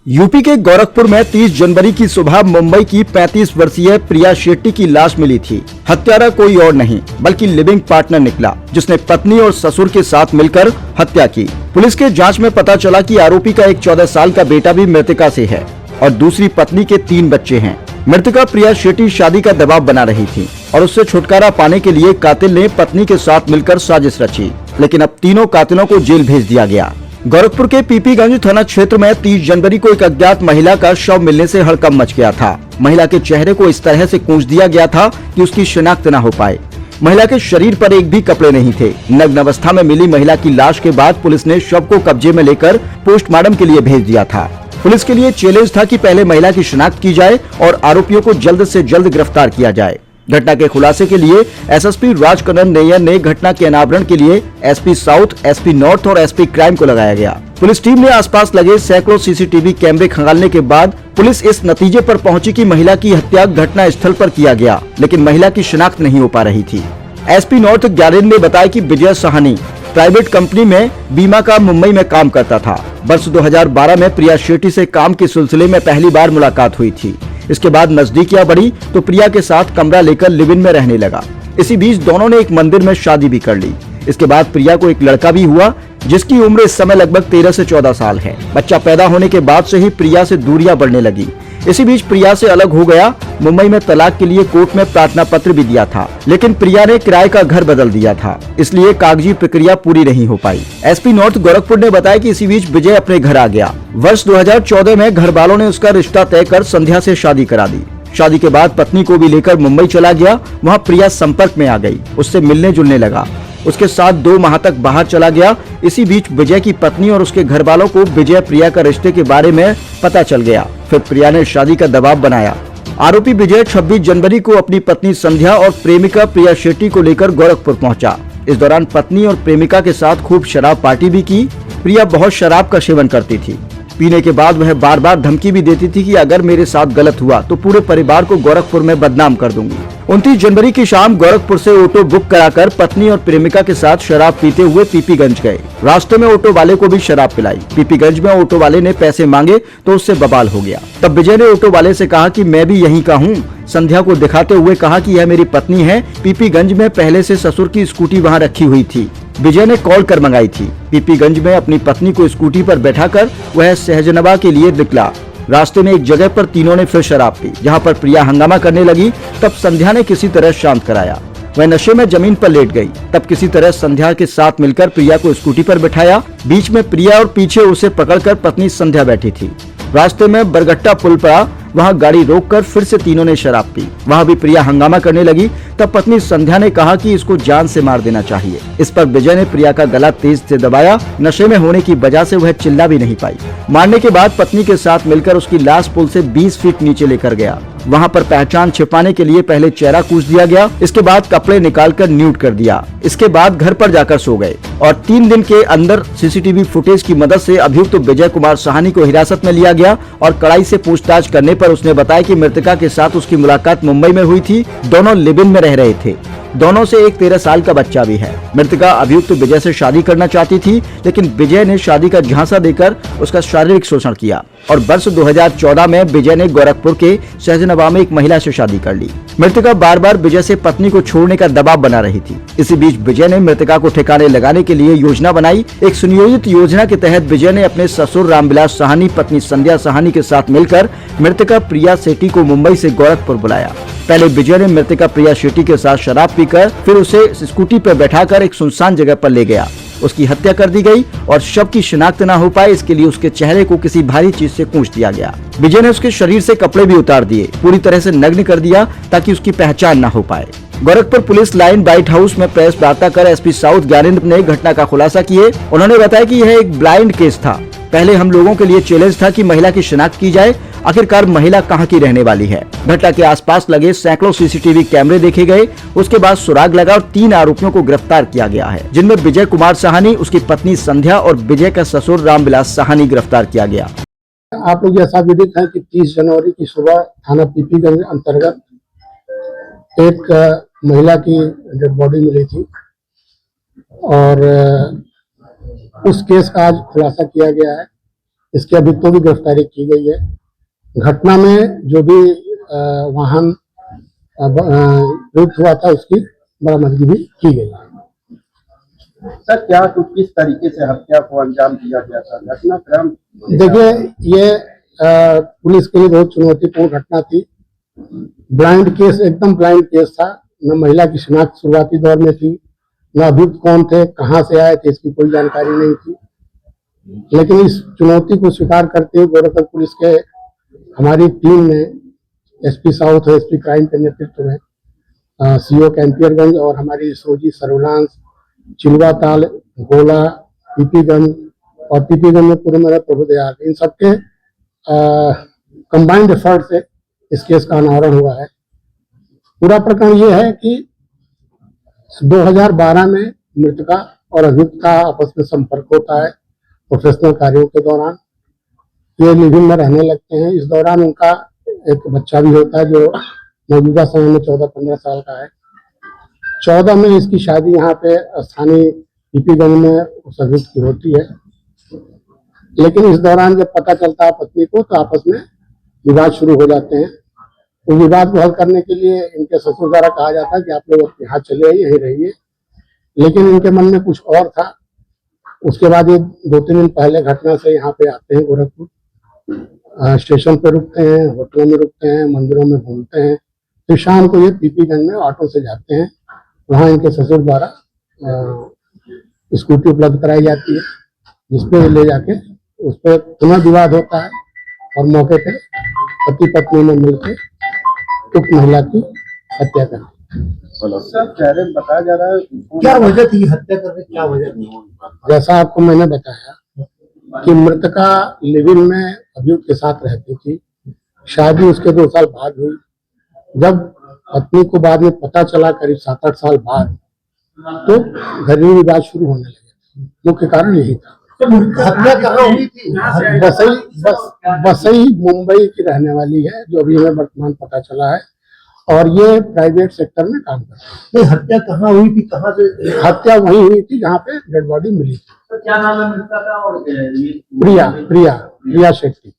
UP के गोरखपुर में 30 जनवरी की सुबह मुंबई की 35 वर्षीय प्रिया शेट्टी की लाश मिली थी। हत्यारा कोई और नहीं बल्कि लिविंग पार्टनर निकला, जिसने पत्नी और ससुर के साथ मिलकर हत्या की। पुलिस के जांच में पता चला कि आरोपी का एक 14 साल का बेटा भी मृतका से है और दूसरी पत्नी के 3 बच्चे हैं। मृतका प्रिया शेट्टी शादी का दबाव बना रही थी और उससे छुटकारा पाने के लिए कातिल ने पत्नी के साथ मिलकर साजिश रची, लेकिन अब तीनों कातिलों को जेल भेज दिया गया। गोरखपुर के पीपीगंज थाना क्षेत्र में 30 जनवरी को एक अज्ञात महिला का शव मिलने से हड़कंप मच गया था। महिला के चेहरे को इस तरह से कूच दिया गया था कि उसकी शिनाख्त न हो पाए। महिला के शरीर पर एक भी कपड़े नहीं थे। नग्न अवस्था में मिली महिला की लाश के बाद पुलिस ने शव को कब्जे में लेकर पोस्टमार्टम के लिए भेज दिया था। पुलिस के लिए चैलेंज था कि पहले महिला की शिनाख्त की जाए और आरोपियों को जल्द से जल्द गिरफ्तार किया जाए। घटना के खुलासे के लिए एसएसपी राजकरण नैयर ने घटना के अनावरण के लिए एसपी साउथ, एसपी नॉर्थ और एसपी क्राइम को लगाया गया। पुलिस टीम ने आसपास लगे सैकड़ों सीसीटीवी कैमरे खंगालने के बाद पुलिस इस नतीजे पर पहुंची कि महिला की हत्या घटना स्थल पर किया गया, लेकिन महिला की शिनाख्त नहीं हो पा रही थी। एसपी नॉर्थ ग्यारेन ने बताया कि विजय साहनी प्राइवेट कंपनी में बीमा का मुंबई में काम करता था। वर्ष 2012 में प्रिया शेट्टी से काम के सिलसिले में पहली बार मुलाकात हुई थी। इसके बाद नजदीकियां बढ़ी तो प्रिया के साथ कमरा लेकर लिव इन में रहने लगा। इसी बीच दोनों ने एक मंदिर में शादी भी कर ली। इसके बाद प्रिया को एक लड़का भी हुआ, जिसकी उम्र इस समय लगभग 13 से 14 साल है। बच्चा पैदा होने के बाद से ही प्रिया से दूरियां बढ़ने लगी। इसी बीच प्रिया से अलग हो गया। मुंबई में तलाक के लिए कोर्ट में प्रार्थना पत्र भी दिया था, लेकिन प्रिया ने किराए का घर बदल दिया था, इसलिए कागजी प्रक्रिया पूरी नहीं हो पाई। एसपी नॉर्थ गोरखपुर ने बताया कि इसी बीच विजय अपने घर आ गया। वर्ष 2014 में घर वालों ने उसका रिश्ता तय कर संध्या से शादी करा दी। शादी के बाद पत्नी को भी लेकर मुंबई चला गया। वहाँ प्रिया संपर्क में आ गई, उससे मिलने जुलने लगा। उसके साथ 2 माह तक बाहर चला गया। इसी बीच विजय की पत्नी और उसके घर वालों को विजय प्रिया का रिश्ते के बारे में पता चल गया। फिर प्रिया ने शादी का दबाव बनाया। आरोपी विजय 26 जनवरी को अपनी पत्नी संध्या और प्रेमिका प्रिया शेट्टी को लेकर गोरखपुर पहुंचा। इस दौरान पत्नी और प्रेमिका के साथ खूब शराब पार्टी भी की। प्रिया बहुत शराब का सेवन करती थी। पीने के बाद वह बार बार धमकी भी देती थी कि अगर मेरे साथ गलत हुआ तो पूरे परिवार को गोरखपुर में बदनाम कर दूंगी। 29 जनवरी की शाम गोरखपुर से ऑटो बुक कराकर पत्नी और प्रेमिका के साथ शराब पीते हुए पीपीगंज गए। रास्ते में ऑटो वाले को भी शराब पिलाई। पीपीगंज में ऑटो वाले ने पैसे मांगे तो उससे बवाल हो गया। तब विजय ने ऑटो वाले से कहा कि मैं भी यहीं का हूँ। संध्या को दिखाते हुए कहा कि यह मेरी पत्नी है। पीपीगंज में पहले से ससुर की स्कूटी वहाँ रखी हुई थी। विजय ने कॉल कर मंगाई थी। पीपीगंज में अपनी पत्नी को स्कूटी पर बैठाकर वह सहजनवा के लिए निकला। रास्ते में एक जगह पर तीनों ने फिर शराब पी, जहां पर प्रिया हंगामा करने लगी। तब संध्या ने किसी तरह शांत कराया। वह नशे में जमीन पर लेट गई। तब किसी तरह संध्या के साथ मिलकर प्रिया को स्कूटी पर बैठाया। बीच में प्रिया और पीछे उसे पकड़कर पत्नी संध्या बैठी थी। रास्ते में बरगट्टा पुल पड़ा, वहाँ गाड़ी रोककर फिर से तीनों ने शराब पी। वहाँ भी प्रिया हंगामा करने लगी। तब पत्नी संध्या ने कहा कि इसको जान से मार देना चाहिए। इस पर विजय ने प्रिया का गला तेज से दबाया। नशे में होने की वजह से वह चिल्ला भी नहीं पाई। मारने के बाद पत्नी के साथ मिलकर उसकी लाश पुल से 20 फीट नीचे लेकर गया। वहाँ पर पहचान छिपाने के लिए पहले चेहरा कूच दिया गया, इसके बाद कपड़े निकालकर न्यूड कर दिया। इसके बाद घर पर जाकर सो गए और 3 दिन के अंदर सीसीटीवी फुटेज की मदद से अभियुक्त विजय कुमार साहनी को हिरासत में लिया गया और कड़ाई से पूछताछ करने पर उसने बताया कि मृतका के साथ उसकी मुलाकात मुंबई में हुई थी। दोनों लिव इन में रह रहे थे। दोनों से एक 13 साल का बच्चा भी है। मृतका अभियुक्त विजय से शादी करना चाहती थी, लेकिन विजय ने शादी का झांसा देकर उसका शारीरिक शोषण किया और वर्ष 2014 में विजय ने गोरखपुर के सहजनवा में एक महिला से शादी कर ली। मृतका बार बार विजय से पत्नी को छोड़ने का दबाव बना रही थी। इसी बीच विजय ने मृतका को ठिकाने लगाने के लिए योजना बनाई। एक सुनियोजित योजना के तहत विजय ने अपने ससुर रामविलास साहनी, पत्नी संध्या साहनी के साथ मिलकर मृतका प्रिया शेट्टी को मुंबई से गोरखपुर बुलाया। पहले विजय ने मृतका प्रिया शेट्टी के साथ शराब पीकर फिर उसे स्कूटी पर बैठाकर एक सुनसान जगह पर ले गया। उसकी हत्या कर दी गई और शव की शिनाख्त न हो पाए, इसके लिए उसके चेहरे को किसी भारी चीज से कूच दिया गया। विजय ने उसके शरीर से कपड़े भी उतार दिए, पूरी तरह से नग्न कर दिया ताकि उसकी पहचान न हो पाए। Gorakhpur police line white house में प्रेस वार्ता कर एसपी साउथ ग्यारेन ने घटना का खुलासा किए। उन्होंने बताया कि यह एक ब्लाइंड केस था। पहले हम लोगों के लिए चैलेंज था कि महिला की शिनाख्त की जाए। आखिरकार महिला कहां की रहने वाली है। घटना के आसपास लगे सैकड़ों सीसीटीवी कैमरे देखे गए। उसके बाद सुराग लगा और 3 आरोपियों को गिरफ्तार किया गया है, जिनमें विजय कुमार साहनी, उसकी पत्नी संध्या और विजय का ससुर रामविलास साहनी गिरफ्तार किया गया। आप लोग ऐसा विदित है कि 30 जनवरी की सुबह थाना पीपीगंज अंतर्गत एक महिला की डेड बॉडी मिली थी और उस केस का आज खुलासा किया गया है। इसके अभियुक्तों की गिरफ्तारी की गई है। घटना में जो भी वाहन प्रयुक्त हुआ था उसकी बरामदगी भी की गई है। सर क्या कुछ किस तरीके से हत्या को अंजाम दिया गया था, घटनाक्रम? देखिए, ये पुलिस के लिए बहुत चुनौतीपूर्ण घटना थी। ब्लाइंड केस, एकदम ब्लाइंड केस था। न महिला की शिनाख्त शुरुआती दौर में थी, न अभियुक्त कौन थे, कहाँ से आए थे, इसकी कोई जानकारी नहीं थी। लेकिन इस चुनौती को स्वीकार करते हुए गोरखपुर पुलिस के हमारी टीम ने एसपी साउथ और एसपी क्राइम के नेतृत्व में सीओ कैंपियरगंज और हमारी सोजी सर्विलांस, चिलवा ताल, गोला, पीपीगंज और पीपीगंज में पूरे मेरा प्रभुदयाल, इन सबके कंबाइंड एफर्ट से इस केस का अनावरण हुआ है। पूरा प्रकरण ये है कि 2012 में मृतका और अभियुक्त का आपस में संपर्क होता है प्रोफेशनल कार्यों के दौरान। ये लिविंग में रहने लगते हैं। इस दौरान उनका एक बच्चा भी होता है जो मौजूदा समय में 14-15 साल का है। 14 में इसकी शादी यहाँ पे स्थानीय पीपीगंज में उस अभियुक्त की होती है। लेकिन इस दौरान जब पता चलता है पत्नी को, तो आपस में विवाद शुरू हो जाते हैं। उस विवाद को हल करने के लिए इनके ससुर द्वारा कहा जाता है कि आप लोग अपने यहाँ चले आइए, यहीं रहिए। लेकिन इनके मन में कुछ और था। उसके बाद ये 2-3 दिन पहले घटना से यहाँ पे आते हैं गोरखपुर, स्टेशन पे रुकते हैं, होटलों में रुकते हैं, मंदिरों में घूमते हैं। फिर शाम को ये पीपीगंज में ऑटो से जाते हैं। वहाँ इनके ससुर द्वारा स्कूटी उपलब्ध कराई जाती है, जिसपे ले जाके उस पर पुनः विवाद होता है और मौके पे पति पत्नी में मिलकर उक्त महिला की हत्या कर दी। सर चेहरे में बताया जा रहा है क्या वजह थी हत्या करने की, क्या वजह थी? जैसा आपको मैंने बताया कि मृतका लिव-इन में अभियुक्त के साथ रहती थी। शादी उसके 2 साल बाद हुई। जब पत्नी को बाद में पता चला करीब 7-8 साल बाद, तो घरेलू विवाद शुरू होने लगे। मुख्य कारण यही था। हत्या कहाँ हुई थी? बसई मुंबई की रहने वाली है, जो अभी हमें वर्तमान पता चला है, और ये प्राइवेट सेक्टर में काम करती है। हत्या कहाँ हुई थी, कहाँ से? हत्या वहीं हुई थी जहाँ पे डेड बॉडी मिली थी। तो क्या नाम है मृतका का? और प्रिया शेट्टी।